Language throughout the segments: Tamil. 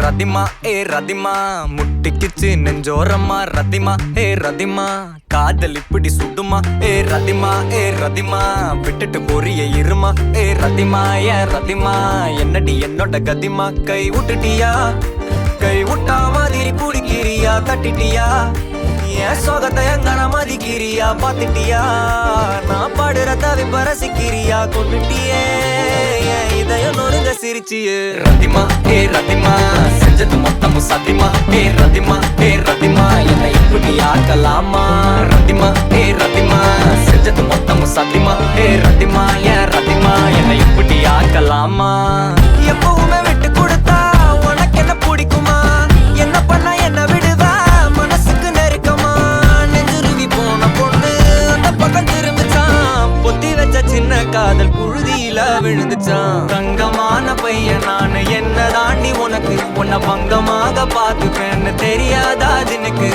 ரதிமா ரதிமா முட்டிக்கிச்சு நெஞ்சோரமா ரதிமா ரதிமா காதல் இப்படி சுடுமா ரதிமா ரதிமா விட்டுட்டு போறிய இருமா ரதிமா ரதிமா என்னடி என்னோட கதிமா கை விட்டுட்டியா கை விட்டா மாதிரி பிடிக்கிறியா தட்டிட்டியா என் சோகத்தை எங்கன மதிக்கிறியா பாத்துட்டியா நான் பாடுற தவி பரசிக்கிறியா கொண்டுட்டியே இதயம் நொறுங்க சிரிச்சியே ரதிமா ரதிமா செஞ்சது மொத்தமும் சத்தியமா ரதிமா ரதிமா என்னை இப்படி ஆக்கலாமா ரதிமா ரதிமா செஞ்சது மொத்தமும் சத்தியமா ரதிமா ரதிமா என்னை இப்படி ஆக்கலாமா எப்பவுமே விட்டு கொடுத்தா உனக்கு என்ன பிடிக்குமா என்ன பண்ண என்ன விடுவா மனசுக்கு நெருக்கமா நெஞ்சுருவி போன பொண்ணு அந்த பக்கம் திரும்பிச்சான் பொத்தி வச்ச சின்ன காதல் புழுதியில விழுந்துச்சான் தங்கமான பையன் நானு என்ன தாண்டி உனக்கு உன்னை பங்கமாக பார்த்துப்பேன்னு தெரியாதா ஜினுக்கு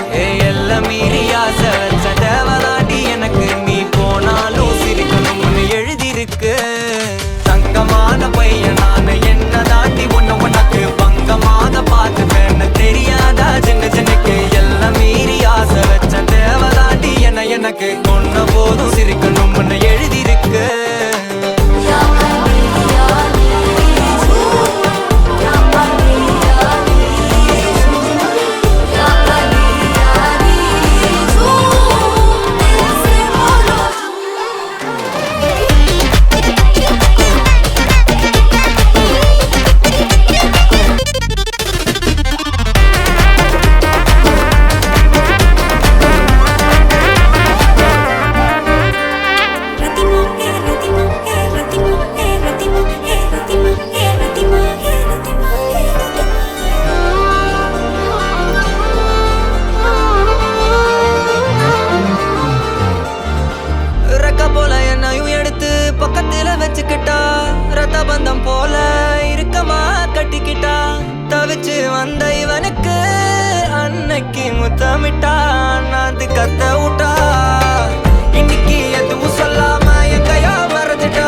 எல்லாம் மீறி ஆசை வச்ச தேவதாண்டி எனக்கு நீ போனாலும் சிரிக்கணும்னு எழுதிருக்கு தங்கமான பையன் நானு என்ன தாண்டி உனக்கு பங்கமாக பார்த்துப்பேன்னு தெரியாதா ஜினுக்கு எல்லாம் மீறி ஆசை வச்ச தேவதாண்டி எனக்கு கொன்ன போதும் சிரிக்கணும்னு எழுதிருக்கு பக்கத்துல வச்சுக்கிட்டா ரத்த பந்தம் போல இருக்கமா கட்டிக்கிட்டா தவிச்சு வந்த இவனுக்கு அன்னைக்கு முத்தமிட்டா நான் கத்த விட்டா இன்னைக்கு எதுவும் சொல்லாம எங்கையா மறைஞ்சிட்டா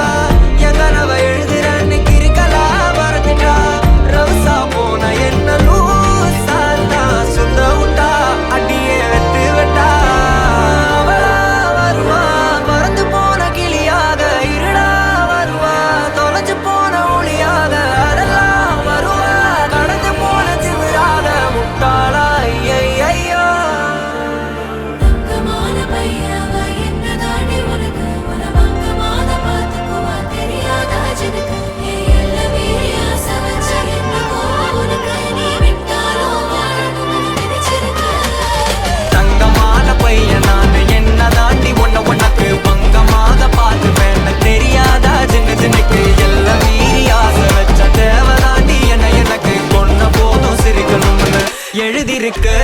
என் கனவை எழுதுறன்னு கிரிக்கலா மறைஞ்சிட்டா ரவுசா போன என்ன லூசா சுத்த விட்டா அடியே வெத்து விட்டா வருவா மறந்து போன கிளியாக எழுதிருக்கு